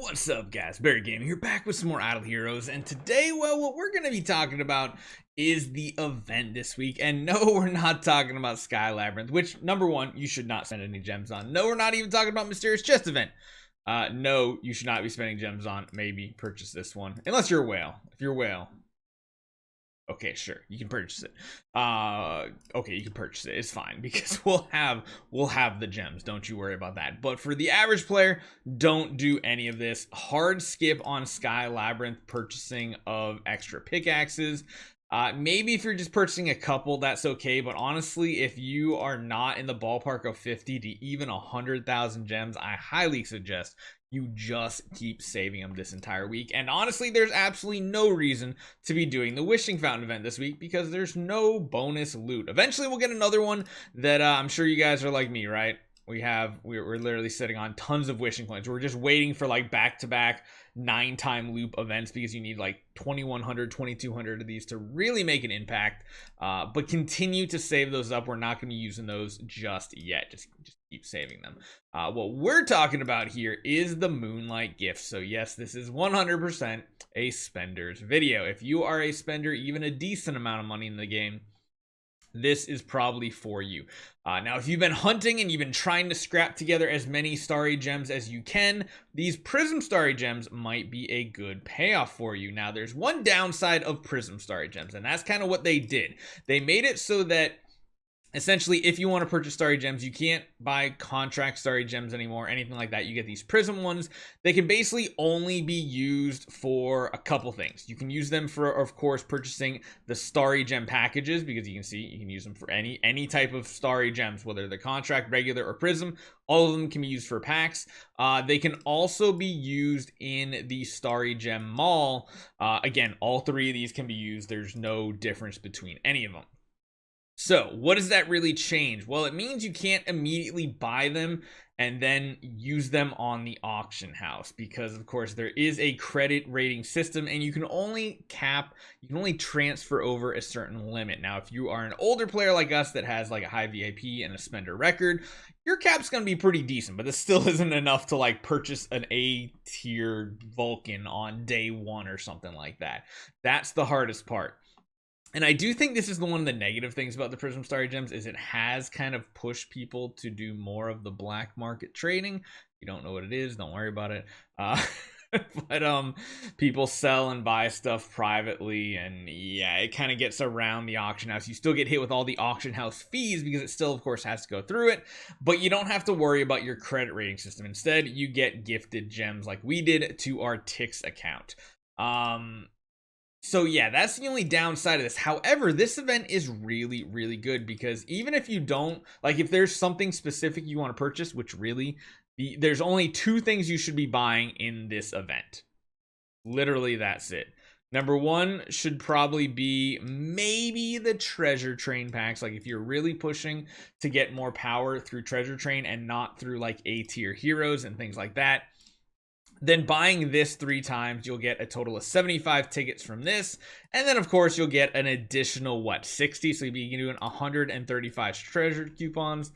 What's up, guys? Barry Gaming here, back with some more Idle Heroes, and today, well, what we're going to be talking about is the event this week. And no, we're not talking about Sky Labyrinth, which, number one, you should not spend any gems on. No, we're not even talking about Mysterious Chest event. No, you should not be spending gems on. Maybe purchase this one, unless you're a whale. If you're a whale, okay, sure, you can purchase it. Okay, you can purchase it. It's fine because we'll have the gems. Don't you worry about that. But for the average player, don't do any of this. Hard skip on Sky Labyrinth purchasing of extra pickaxes. Maybe if you're just purchasing a couple, that's okay. But honestly, if you are not in the ballpark of 50 to even 100,000 gems, I highly suggest you just keep saving them this entire week. And honestly, there's absolutely no reason to be doing the Wishing Fountain event this week because there's no bonus loot. Eventually, we'll get another one that I'm sure you guys are like me, right? We're literally sitting on tons of wishing coins. We're just waiting for like back-to-back 9-time loop events because you need like 2100 2200 of these to really make an impact, but continue to save those up. We're not going to be using those just yet. Just keep saving them. What we're talking about here is the Moonlight Gift. So yes, this is 100% a spender's video. If you are a spender, even a decent amount of money in the game, this is probably for you. Now, if you've been hunting and you've been trying to scrap together as many starry gems as you can, these Prism Starry Gems might be a good payoff for you. Now, there's one downside of Prism Starry Gems, and that's kind of what they did. They made it so that essentially, if you want to purchase starry gems, you can't buy contract starry gems anymore, anything like that. You get these prism ones. They can basically only be used for a couple things. You can use them for, of course, purchasing the starry gem packages, because you can see you can use them for any type of starry gems, whether they're contract, regular, or prism. All of them can be used for packs. They can also be used in the starry gem mall. Again, all three of these can be used. There's no difference between any of them. So what does that really change? Well, it means you can't immediately buy them and then use them on the auction house because, of course, there is a credit rating system and you can only transfer over a certain limit. Now, if you are an older player like us that has like a high VIP and a spender record, your cap's going to be pretty decent, but this still isn't enough to like purchase an A tier Vulcan on day one or something like that. That's the hardest part. And I do think this is one of the negative things about the Prism Starry Gems is it has kind of pushed people to do more of the black market trading. If you don't know what it is, don't worry about it. But people sell and buy stuff privately, and yeah, it kind of gets around the auction house. You still get hit with all the auction house fees because it still, of course, has to go through it, but you don't have to worry about your credit rating system. Instead, you get gifted gems like we did to our Tix account. So yeah, that's the only downside of this. However, this event is really, really good because even if you don't, like if there's something specific you want to purchase, which really, there's only 2 things you should be buying in this event. Literally, that's it. Number 1 should probably be maybe the treasure train packs. Like if you're really pushing to get more power through treasure train and not through like A tier heroes and things like that, then buying this 3 times, you'll get a total of 75 tickets from this. And then, of course, you'll get an additional, 60? So you'll be doing 135 treasure coupons.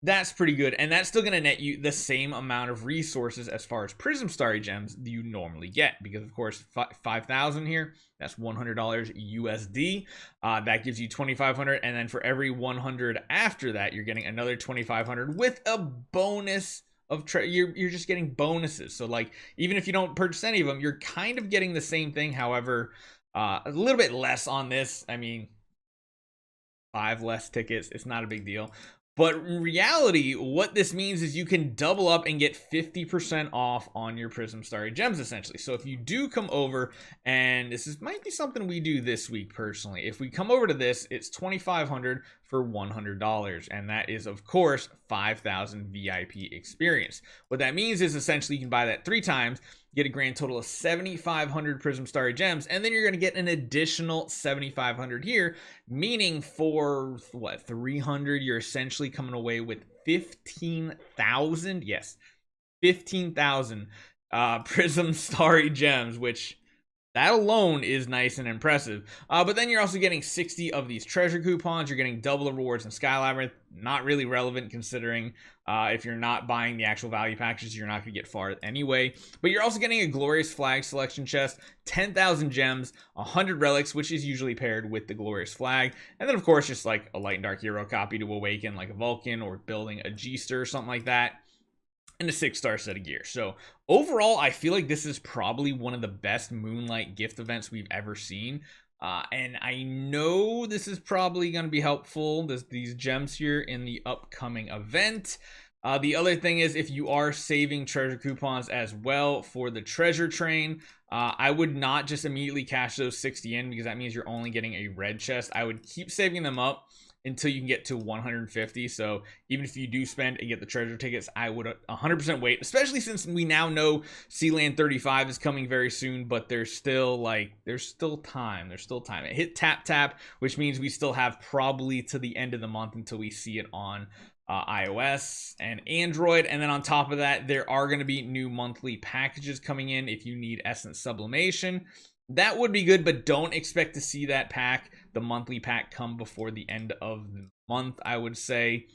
That's pretty good. And that's still going to net you the same amount of resources as far as Prism Starry Gems you normally get. Because, of course, 5,000 here, that's $100 USD. That gives you 2,500. And then for every 100 after that, you're getting another 2,500 with a bonus of you're just getting bonuses. So like even if you don't purchase any of them, you're kind of getting the same thing. However, a little bit less on this. I mean, 5 less tickets, it's not a big deal. But in reality, what this means is you can double up and get 50% off on your Prism Starry Gems, essentially. So if you do come over, and might be something we do this week personally. If we come over to this, it's $2,500 for $100, and that is, of course, 5,000 VIP experience. What that means is essentially you can buy that 3 times, get a grand total of 7,500 Prism Starry Gems, and then you're going to get an additional 7,500 here, meaning for, 300, you're essentially coming away with 15,000, yes, 15,000 Prism Starry Gems, which That alone is nice and impressive. But then you're also getting 60 of these treasure coupons. You're getting double the rewards in Sky Labyrinth. Not really relevant considering if you're not buying the actual value packages, you're not going to get far anyway. But you're also getting a Glorious Flag selection chest, 10,000 gems, 100 relics, which is usually paired with the Glorious Flag. And then, of course, just like a Light and Dark Hero copy to awaken, like a Vulcan or building a G-Ster or something like that. And a 6-star set of gear. So overall, I feel like this is probably one of the best Moonlight Gift events we've ever seen. And I know this is probably going to be helpful, these gems here in the upcoming event. The other thing is, if you are saving treasure coupons as well for the treasure train, I would not just immediately cash those 60 in, because that means you're only getting a red chest. I would keep saving them up until you can get to 150. So even if you do spend and get the treasure tickets, I would 100% wait, especially since we now know Sealand 35 is coming very soon, but there's still time. It hit tap, which means we still have probably to the end of the month until we see it on iOS and Android. And then on top of that, there are going to be new monthly packages coming in if you need Essence Sublimation. That would be good, but don't expect to see that pack, the monthly pack, come before the end of the month, I would say.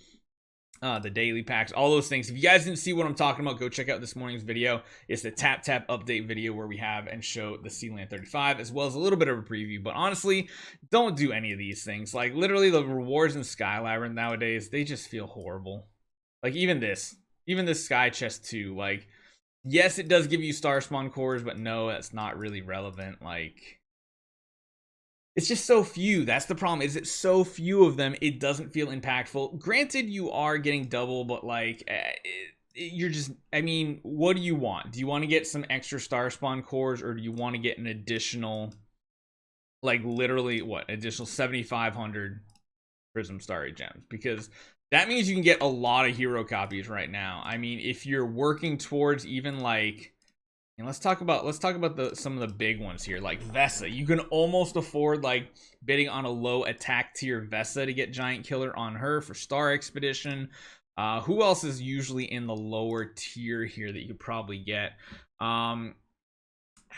The daily packs, all those things. If you guys didn't see what I'm talking about, go check out this morning's video. It's the tap update video where we have and show the Sealand 35, as well as a little bit of a preview. But honestly, don't do any of these things. Like, literally, the rewards in Sky Labyrinth nowadays, they just feel horrible. Like, even this Sky Chest 2, like, yes, it does give you Star Spawn cores, but no, that's not really relevant. Like, it's just so few. That's the problem. Is it's so few of them, it doesn't feel impactful. Granted, you are getting double, but like, you're just, I mean, what do you want? Do you want to get some extra Star Spawn cores, or do you want to get an additional, like, literally, what, additional 7,500 Prism Starry Gems? Because that means you can get a lot of hero copies right now. I mean, if you're working towards even like, and let's talk about some of the big ones here, like Vesa. You can almost afford like bidding on a low attack tier Vesa to get Giant Killer on her for Star Expedition. Who else is usually in the lower tier here that you could probably get?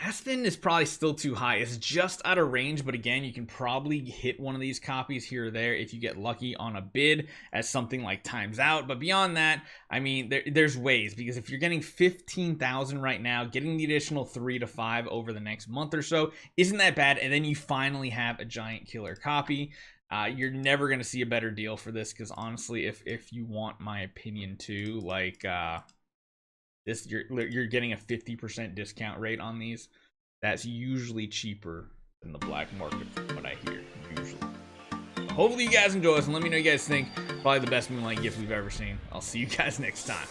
Aspen is probably still too high. It's just out of range, but again, you can probably hit one of these copies here or there if you get lucky on a bid as something like Times Out. But beyond that, I mean, there's ways, because if you're getting 15,000 right now, getting the additional 3 to 5 over the next month or so isn't that bad. And then you finally have a Giant Killer copy. You're never going to see a better deal for this, because honestly, if you want my opinion too, like, this, you're getting a 50% discount rate on these. That's usually cheaper than the black market, from what I hear, usually. Hopefully you guys enjoy this, and let me know what you guys think. Probably the best Moonlight gift we've ever seen. I'll see you guys next time.